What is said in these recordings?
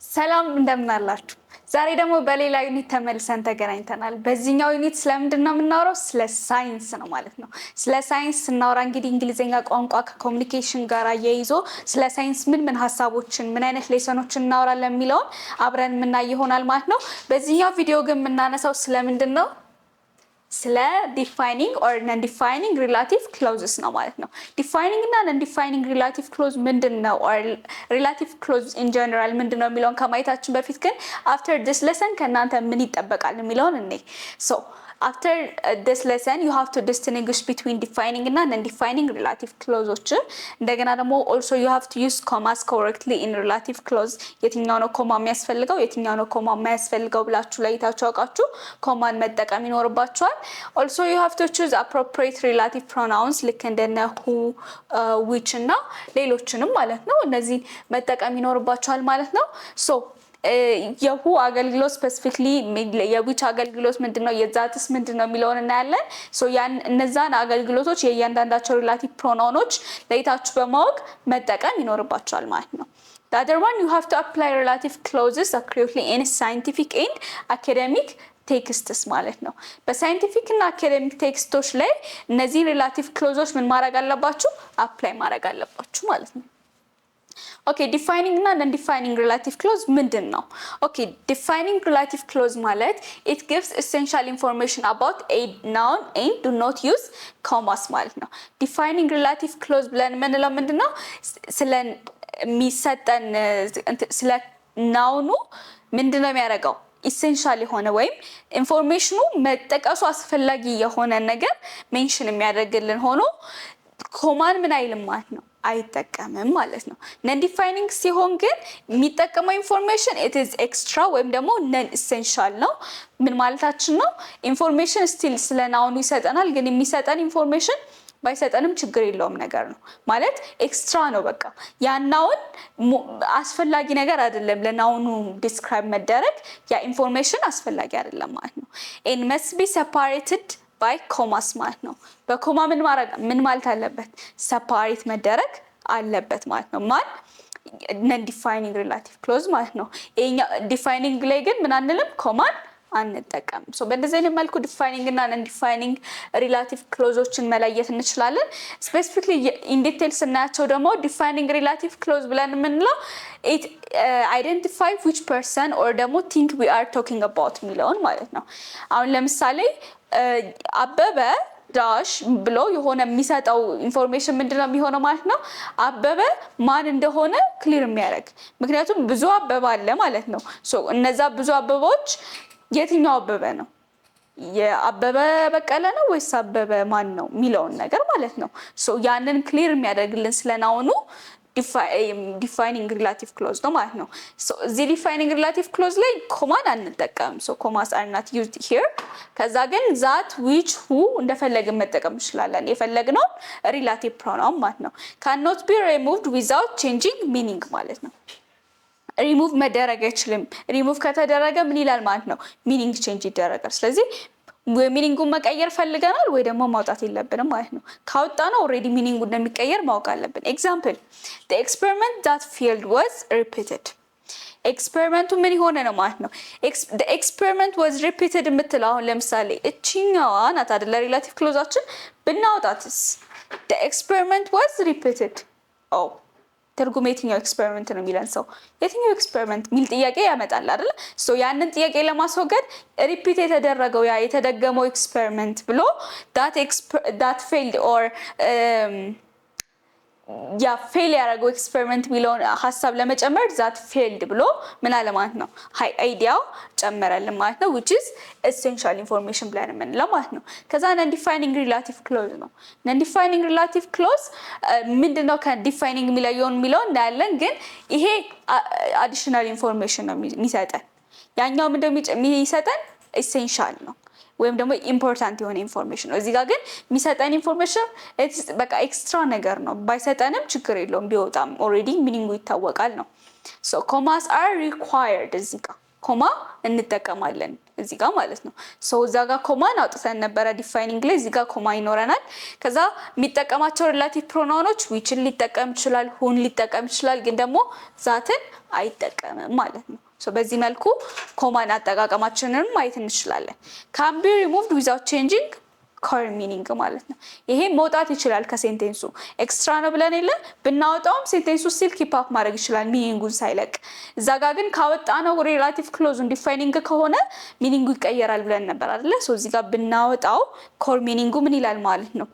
ሰላም እንደምን አላችሁ? ዛሬ ደግሞ በሌላ ዩኒት ተመልሰን ተገናኝተናል። በዚህኛው ዩኒት ስለምንድን ነው የምናወራው? ስለ ሳይንስ ነው ማለት ነው። ስለ ሳይንስ ስናወራ እንግዲህ እንግሊዝኛ ቋንቋ ከኮሚኒኬሽን ጋር አያይዞ ስለ ሳይንስ ምን ሀሳቦችን ምን አይነት ሌሰኖችን እናወራለን የሚለውን አብረን የምናይ ይሆናል ማለት ነው። በዚህኛው ቪዲዮ ግን የምናነሳው ስለምንድን ነው? ስለ ዲፋይኒንግ ኦር ነን ዲፋይኒንግ ሪላቲቭ ክሎዝስ ነው ማለት ነው። ዲፋይኒንግ እና ነን ዲፋይኒንግ ሪላቲቭ ክሎዝ ምንድን ነው ኦር ሪላቲቭ ክሎዝ ኢን ጀነራል ምንድን ነው የሚለውን ከማየታችን በፊት ግን አፍተር ዲስ ሌሰን ከእናንተ ምን ይጠበቃል የሚለውን እኔ after this lesson you have to distinguish between defining እና non-defining relative clauses እንደገና ደግሞ also you have to use commas correctly in relative clause የትኛው ነው ኮማ የሚያስፈልገው የትኛው ነው ኮማ የማያስፈልገው ብላችሁ ለይታችሁ አውቃችሁ ኮማን መጠቀም ይኖርባችኋል also you have to choose appropriate relative pronouns ልክ እንደነ who which እና ሌሎችንም ማለት ነው እነዚህ መጠቀም ይኖርባችኋል ማለት ነው የሁ አገልግሎት ስፔሲፊክሊ የዊች አገልግሎት ምንድነው የዛትስ ምንድነው የሚለውን እናያለን ያን እነዛን አገልግሎቶች የእያንዳንዳቸው ሪላቲቭ ፕሮናውኖች ለይታችሁ በማወቅ መጠቀም ይኖርባችኋል ማለት ነው The other one you have to apply relative clauses accurately in scientific and academic ቴክስትስ ማለት ነው በሳይንቲፊክ እና አካዳሚክ ቴክስቶች ላይ እነዚህ ሪላቲቭ ክሎዞች ምን ማድረግ አለባችሁ አፕላይ ማድረግ አለባችሁ ማለት ነው Okay, defining እና non-defining relative clause ምንድን ነው? Okay, defining relative clause ማለት it gives essential information about a noun and do not use commas ማለት ነው. Defining relative clause ብለን ምንለው ምንድን ነው? ስለ የሚሰጠን ስለ ናውኑ ምንድን ነው የሚያደርገው? ኢሴንሻል የሆነ ወይም ኢንፎርሜሽኑ መጠቀሱ አስፈላጊ የሆነ ነገር ሜንሽን የሚያደርግልን ሆኖ ኮማን ምን አይልም ማለት ነው አይጠቀምም ማለት ነው ነን ዲፋይኒንግ ሲሆን ግን የሚጠቀመው ኢንፎርሜሽን it is extra ወይም ደግሞ ነን ኢሴንሻል ነው ምን ማለታችን ነው ኢንፎርሜሽን ስቲል ስለናውኑ ይሰጠናል ግን የሚሰጠን ኢንፎርሜሽን ባይሰጠንም ችግር የለውም ነገር ነው ማለት ኤክስትራ ነው በቃ ያናውን አስፈላጊ ነገር አይደለም ለናውኑ ዲስክራይብ መደረግ ያ ኢንፎርሜሽን አስፈላጊ አይደለም ማለት ነው and must be separated by commas ማለት ነው በኮማ ምን ማለት አለበት ሰፓሬት መደረግ አለበት ማለት ነው ማን ነን ዲፋይኒንግ ሪላቲቭ ክሎዝ ማለት ነው እኛ ዲፋይኒንግ ላይ ግን ምን አንልም ኮማን አንጠቀም በእንደዚህ አይነት መልኩ ዲፋይኒንግ እና ነን ዲፋይኒንግ ሪላቲቭ ክሎዞችን መለየት እንችላለን ስፔሲፊክሊ ኢን ዲቴል ስናያቸው ደግሞ ዲፋይኒንግ ሪላቲቭ ክሎዝ ብለን ምንለው it identify which person or ደግሞ think we are talking about የሚለውን ማለት ነው አሁን ለምሳሌ አበበ ዳሽ ብሎ የሆነ የሚሰጠው ኢንፎርሜሽን ምንድነው የሚሆነው ማለት ነው አበበ ማን እንደሆነ ክሊር የሚያደርግ ምክንያቱም ብዙ አበበ አለ ማለት ነው እነዛ ብዙ አበቦች የትኛው አበበ ነው የአበበ በቀለ ነው ወይስ አበበ ማን ነው የሚለውን ነገር ማለት ነው ያንን ክሊር የሚያደርግልን ስለናውኑ defining relative clause ነው ማለት ነው the defining relative clause ላይ ኮማን አንጠቀምም commas are not used here ከዛ ግን that which who እንደፈለግን መጠቀም እንችላለን የፈለግነው relative pronoun ማለት ነው cannot be removed without changing meaning ማለት ነው ሪሙቭ መደረግ አይችልም ሪሙቭ ከተደረገ ምን ይላል ማለት ነው ሚኒንግ ቼንጅ ይደረጋል ስለዚህ ሚኒንጉን መቀየር ፈልገናል ወይ ደግሞ ማውጣት የለብንም ማለት ነው ካወጣነው ኦሬዲ ሚኒንጉ እንደሚቀየር ማወቅ አለብን ኤግዛምፕል the experiment that failed was repeated ኤክስፔሪመንቱ ምን ሆነ ነው ማለት ነው the experiment was repeated የምትለው አሁን ለምሳሌ እቺኛዋ ናት አይደል ሪላቲቭ ክሎዛችን ብናወጣትስ the experiment was repeated ትርጉም የትኛው ኤክስፔሪመንት ነው የሚለን ሰው የትኛው ኤክስፔሪመንት ሚል ጥያቄ ያመጣል አይደል ያንን ጥያቄ ለማስወገድ ሪፒት የተደረገው ያ የተደገመው ኤክስፔሪመንት ብሎ that failed or ያ ፌል ያደረገው ኤክስፔሪመንት ሚለውን ሐሳብ ለመጨመር that failed ብሎ ምን አለ ማለት ነው ሃይ አይዲያው ጨመረልን ማለት ነው which is essential information ብለን የምንለው ማለት ነው ከዛ ነን ዲፋይኒንግ ሪላቲቭ ክሎዝ ነው ነን ዲፋይኒንግ ሪላቲቭ ክሎዝ ምንድነው ከዲፋይኒንግ የሚለው እናያለን ግን ይሄ አዲሽናል ኢንፎርሜሽን ነው የሚሰጠን ያኛው ምንድነው የሚሰጠን essential ነው ወይም ደግሞ ኢምፖርታንት የሆነ ኢንፎርሜሽን ነው እዚህ ጋር ግን የሚሰጠን ኢንፎርሜሽን በቃ ኤክስትራ ነገር ነው ባይሰጠንም ችግር የለውም ቢወጣም ኦሬዲ ሚኒንጉ ይታወቃል ነው commas are required እዚህ ጋር ኮማ እንጠቀማለን እዚህ ጋር ማለት ነው። ሶ እዛ ጋር ኮማን አውጥተን ነበረ ዲፋይኒንግ ላይ፣ እዚህ ጋር ኮማ ይኖረናል። ከዛ የሚጠቀማቸው ሪላቲቭ ፕሮናውኖች ዊችን ሊጠቀም ይችላል፣ ሁን ሊጠቀም ይችላል፣ ግን ደግሞ ዛትን አይጠቀምም ማለት ነው። ሶ በዚህ መልኩ ኮማን አጠቃቀማችንን ማየት እንችላለን። ካን ቢ ሪሙቭድ ዊዛውት ቼንጂንግ ኮር ሚኒንግ ማለት ነው። ይሄ መውጣት ይችላል ከሴንቴንሱ። ኤክስትራ ነው ብለን የለ ብናወጣውም ሴንቴንሱ ስቲል ኪፕ አፕ ማድረግ ይችላል ሚኒንጉን ሳይለቅ። እዛ ጋር ግን ካወጣነው ሪላቲቭ ክሎዙን ዲፋይኒንግ ከሆነ ሚኒንጉ ይቀየራል ብለን ነበር አይደለ? ሶ እዚህ ጋር ብናወጣው ኮር ሚኒንጉ ምን ይላል ማለት ነው?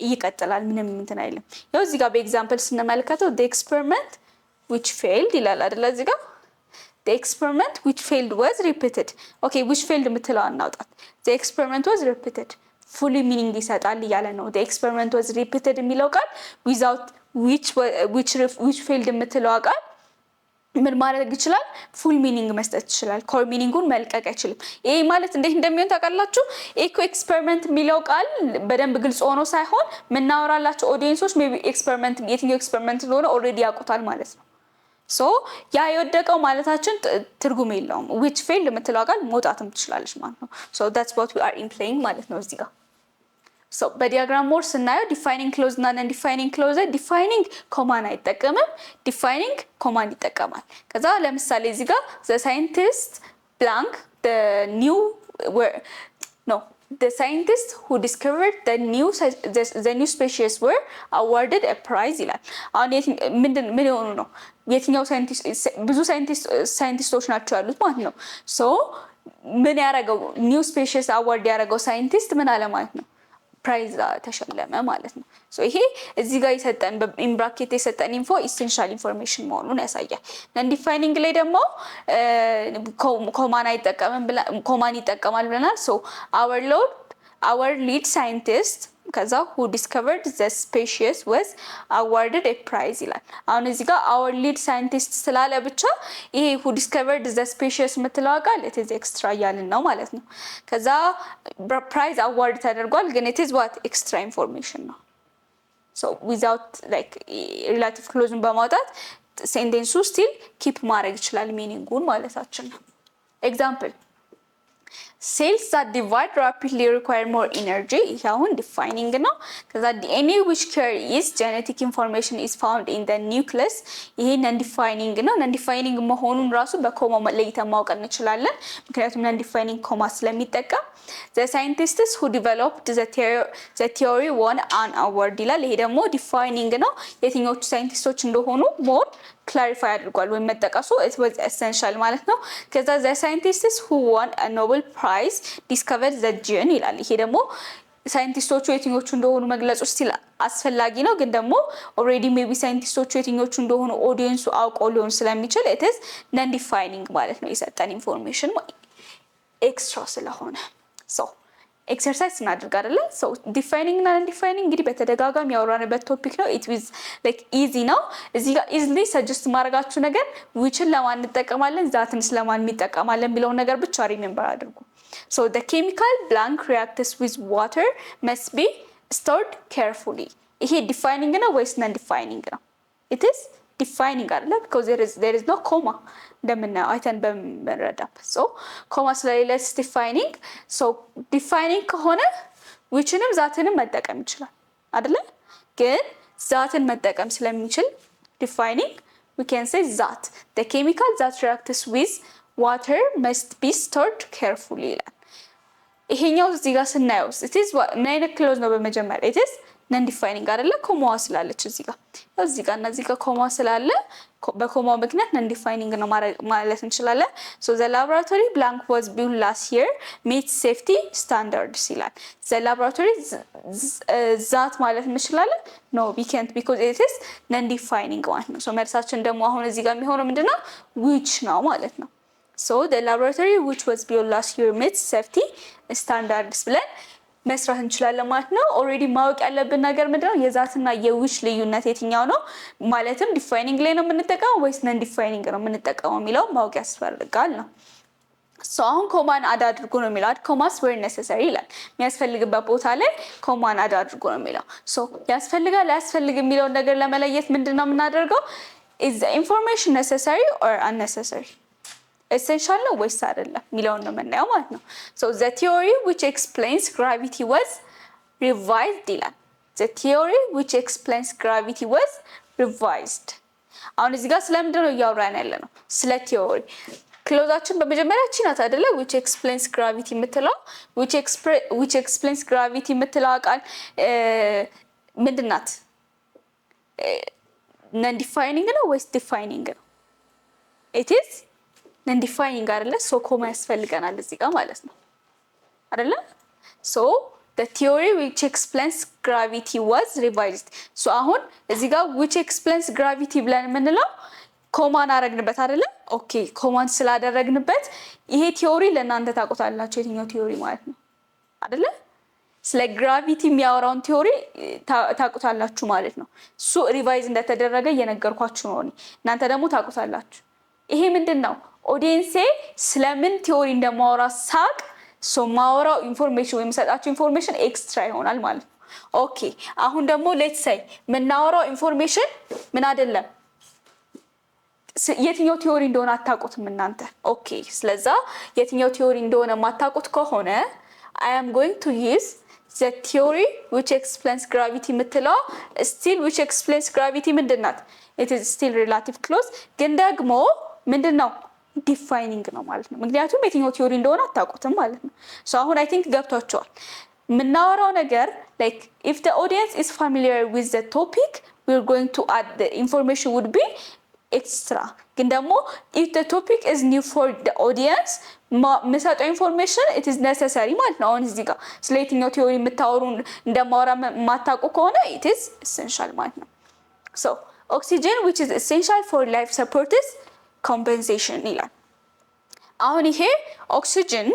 ይቀጥላል፣ ምንም እንትን አይልም። ያው እዚህ ጋር በኤግዛምፕል ስንመለከተው the experiment which failed ይላል አይደለ? እዚህ ጋር the experiment which failed was repeated. okay which failed የምትለው እናውጣት። the experiment was repeated ፉሊ ሚኒንግ ይሰጣል እያለ ነው። the experiment was repeated የሚለው ቃል without which failed የምትለው ቃል ምን ማድረግ ይችላል? ፉል ሚኒንግ መስጠት ይችላል። ኮር ሚኒንጉን መልቀቅ አይችልም። ይሄ ማለት እንዴት እንደሚሆን ታውቃላችሁ? ኢኮ ኤክስፐሪመንት የሚለው ቃል በደንብ ግልጽ ሆኖ ሳይሆን ምናወራላችሁ ኦዲየንሶች ሜቢ ኤክስፐሪመንት የትኛው ኤክስፐሪመንት እንደሆነ ኦልሬዲ ያውቁታል ማለት ነው። ሶ ያ የወደቀው ማለታችን ትርጉም የለውም። which failed የምትለው ቃል መውጣትም ትችላለች ማለት ነው። so that's what we are implying ማለት ነው እዚህ ጋር። so በዲያግራም ሞር ስናየው ዲፋይኒንግ ክሎዝ እና ነን ዲፋይኒንግ ክሎዝ፣ ዲፋይኒንግ ኮማን አይጠቀምም፣ ዲፋይኒንግ ኮማን ይጠቀማል። ከዛ ለምሳሌ እዚህ ጋር the scientist blank the scientists who discovered the new species were awarded a prize ይላል። አሁን ምን የሆኑ ነው? የትኛው ሳይንቲስት? ብዙ ሳይንቲስቶች ናቸው ያሉት ማለት ነው። ሶ ምን ያደረገው ኒው ስፔሺስ አዋርድ ያደረገው ሳይንቲስት ምን አለ ማለት ነው? ፕራይዝ ተሸለመ ማለት ነው። ሶ ይሄ እዚህ ጋር የሰጠን በኢን ብራኬት የሰጠን ኢንፎ ኢሴንሻል ኢንፎርሜሽን መሆኑን ያሳያል። ነን ዲፋይኒንግ ላይ ደግሞ ኮማን ይጠቀማል ብለናል። ሶ our lead scientist ከዛ who discovered the species was awarded a prize ይላል። አሁን እዚህ ጋር our lead scientist ስላለ ብቻ ይሄ who discovered the species የምትለው ቃል it is extra እያልን ነው ማለት ነው። ከዛ prize award ተደርጓል፣ ግን it is what extra information ነው። so without like relative clause በማውጣት ሴንቴንሱ still keep ማድረግ ይችላል ሚኒንጉን ማለታችን ነው። example cells that divide rapidly require more energy. ይሄውን ዲፋይኒንግ ነው። ከዛ DNA which carries genetic information is found in the nucleus. ይሄ ነን ዲፋይኒንግ ነው። ነን ዲፋይኒንግ መሆኑን ራሱ በኮማ ለይተን ማወቅ እንችላለን፣ ምክንያቱም ነን ዲፋይኒንግ ኮማ ስለሚጠቀም። The scientists who developed the theory won an award ይላል። ይሄ ደግሞ ዲፋይኒንግ ነው። የትኞቹ ሳይንቲስቶች እንደሆኑ ሞር ክላሪፋይ አድርጓል ወይም መጠቀሱ it was essential ማለት ነው። ከዛ the scientists who won a Nobel Prize discovered the gene ይላል። ይሄ ደግሞ ሳይንቲስቶቹ የትኞቹ እንደሆኑ መግለጹ ስቲል አስፈላጊ ነው፣ ግን ደግሞ ኦልሬዲ ሜቢ ሳይንቲስቶቹ የትኞቹ እንደሆኑ ኦዲየንሱ አውቀው ሊሆን ስለሚችል it is non defining ማለት ነው። የሰጠን ኢንፎርሜሽን ኤክስትራ ስለሆነ ሶ ኤክሰርሳይዝ እናድርግ አይደለ? ሶ ዲፋይኒንግ እና አንዲፋይኒንግ እንግዲህ በተደጋጋሚ ያወራንበት ቶፒክ ነው። ኢት ዊዝ ላይክ ኢዚ ነው። እዚህ ጋር ኢዝሊ ሰጀስት ማድረጋችሁ ነገር ዊችን ለማን እንጠቀማለን፣ ዛትን ስለማን እንጠቀማለን ቢለውን ነገር ብቻ ሪሜምበር አድርጉ። ሶ the chemical blank reacts with water must be stored carefully። ይሄ ዲፋይኒንግ ነው ወይስ ነን ዲፋይኒንግ ነው? it is defining አይደለ? because there is no comma እንደምናየው አይተን በመረዳበት ሶ ኮማ ስለሌለ ዲፋይኒንግ። ሶ ዲፋይኒንግ ከሆነ ዊችንም ዛትንም መጠቀም ይችላል አይደለ? ግን ዛትን መጠቀም ስለሚችል ዲፋይኒንግ we can say that the chemical that reacts with water must be stored carefully ይላል። ይሄኛው እዚህ ጋር ስናየው it is ምን አይነት ክሎዝ ነው? በመጀመሪያ it is ነን ዲፋይኒንግ አይደለ? ኮማዋ ስላለች እዚህ ጋር እዚህ ጋር እና እዚህ ጋር ኮማ ስላለ በኮማው ምክንያት ነን ዲፋይኒንግ ነው ማለት እንችላለን። so the laboratory blank was built last year meets safety standards ይላል። the laboratory ዛት ማለት እንችላለን? no we can't because it is non defining ማለት ነው። so መልሳችን ደግሞ አሁን እዚህ ጋር የሚሆነው ምንድነው? which ነው ማለት ነው። so the laboratory which was built last year meets safety standards ብለን መስራት እንችላለን ማለት ነው። ኦልሬዲ ማወቅ ያለብን ነገር ምንድነው? የዛትና የዊች ልዩነት የትኛው ነው? ማለትም ዲፋይኒንግ ላይ ነው የምንጠቀመው ወይስ ነን ዲፋይኒንግ ነው የምንጠቀመው የሚለው ማወቅ ያስፈልጋል ነው። ሶ አሁን ኮማን አድ አድርጎ ነው የሚለው። አድ ኮማስ ዌር ኔሰሰሪ ይላል። የሚያስፈልግበት ቦታ ላይ ኮማን አድ አድርጎ ነው የሚለው። ሶ ያስፈልጋል አያስፈልግ የሚለውን ነገር ለመለየት ምንድነው የምናደርገው? is the information necessary or unnecessary? ኤሴንሻል ነው ወይስ አይደለም የሚለውን ነው የምናየው ማለት ነው። so the theory which explains gravity was revised ይላል። the theory which explains gravity was revised። አሁን እዚህ ጋር ስለምንድን ነው እያወራን ያለ ነው? ስለ ቲዮሪ። ክሎዛችን በመጀመሪያ እቺ ናት አይደለ? which explains gravity የምትለው which explains gravity የምትለው ቃል ምንድን ናት? non defining ነው ወይስ defining ነው? it is non defining አይደለ? so ኮማ ያስፈልገናል እዚህ ጋር ማለት ነው አይደለ? so the theory which explains gravity was revised። so አሁን እዚህ ጋር which explains gravity ብለን የምንለው ኮማን አረግንበት አይደለ? ኦኬ ኮማን ስላደረግንበት ይሄ ቲዮሪ ለእናንተ ታውቁታላችሁ የትኛው ቲዮሪ ማለት ነው አይደለ? ስለ ግራቪቲ የሚያወራውን ቲዮሪ ታውቁታላችሁ ማለት ነው። እሱ ሪቫይዝ እንደተደረገ እየነገርኳችሁ ነው። እናንተ ደግሞ ታውቁታላችሁ። ይሄ ምንድነው? ኦዲየንሴ ስለምን ቲዮሪ እንደማወራ ሳቅ ማወራው ኢንፎርሜሽን ወይም ሰጣችሁ ኢንፎርሜሽን ኤክስትራ ይሆናል ማለት ነው። ኦኬ አሁን ደግሞ ሌትስ ሴይ የምናወራው ኢንፎርሜሽን ምን አይደለም የትኛው ቲዮሪ እንደሆነ አታውቁትም እናንተ። ኦኬ ስለዛ የትኛው ቲዮሪ እንደሆነ ማታውቁት ከሆነ I am going to use the theory which explains gravity የምትለው still which explains gravity ምንድናት? it is still relative clause ግን ደግሞ ምንድነው defining ነው ማለት ነው። ምክንያቱም የትኛው ቲዮሪ እንደሆነ አታውቁትም ማለት ነው። so አሁን I think ገብቷቸዋል የምናወራው ነገር like if the audience is familiar with the topic we're going to add the information would be extra ግን ደግሞ if the topic is new for the audience መሰጠው ኢንፎርሜሽን it is necessary ማለት ነው። አሁን እዚህ ጋር ስለ የትኛው ቲዮሪ የምታወሩ እንደማወራ ማታውቁ ከሆነ it is essential ማለት ነው። so oxygen which is essential for life support is compensation ይላል። አሁን ይሄ ኦክሲጅን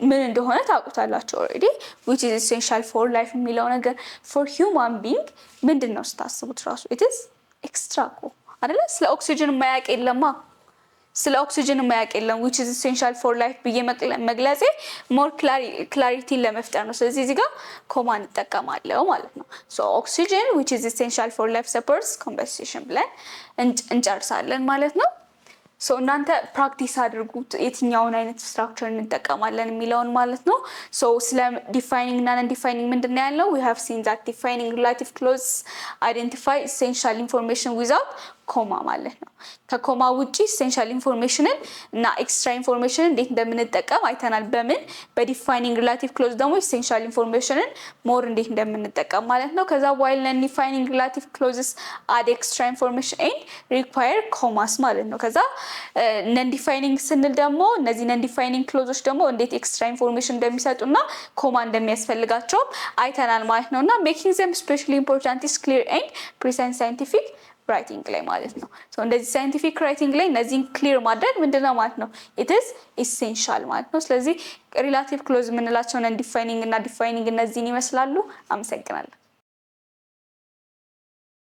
ምን እንደሆነ ታውቁታላችሁ already which is essential for life የሚለው ነገር for human being ምንድነው ስታስቡት ራሱ it is extra አይደለ? ስለ ኦክሲጅን ማያውቅ የለማ ስለ ኦክሲጅን ማያውቅ የለም which is essential for life ብዬ መግለጼ more clarity ለመፍጠር ነው። ስለዚህ እዚህ ጋር ኮማ እንጠቀማለሁ ማለት ነው። so oxygen which is essential for life supports compensation ብለን እንጨርሳለን ማለት ነው። so እናንተ ፕራክቲስ አድርጉት የትኛውን አይነት ስትራክቸር እንጠቀማለን የሚለውን ማለት ነው። so ስለ defining እና non defining ምንድነው ያለው? we have seen that defining relative clause identify essential information without ኮማ ማለት ነው። ከኮማ ውጪ essential information እና extra information እንዴት እንደምንጠቀም አይተናል። በምን በዲፋይኒንግ relative clause ደግሞ essential information more እንዴት እንደምንጠቀም ማለት ነው። ከዛ while non defining relative clauses add extra information and require commas ማለት ነው። ከዛ non defining ስንል ደግሞ እነዚህ non defining clauses ደግሞ እንዴት extra information እንደሚሰጡና ኮማ እንደሚያስፈልጋቸው አይተናል ማለት ነውና making them especially important is clear and precise scientific writing ላይ ማለት ነው። so እንደዚህ scientific writing ላይ እነዚህን ክሊር ማድረግ ምንድነው ማለት ነው? it is essential ማለት ነው። ስለዚህ relative clause የምንላቸው non defining እና defining እነዚህን ይመስላሉ። አመሰግናለሁ።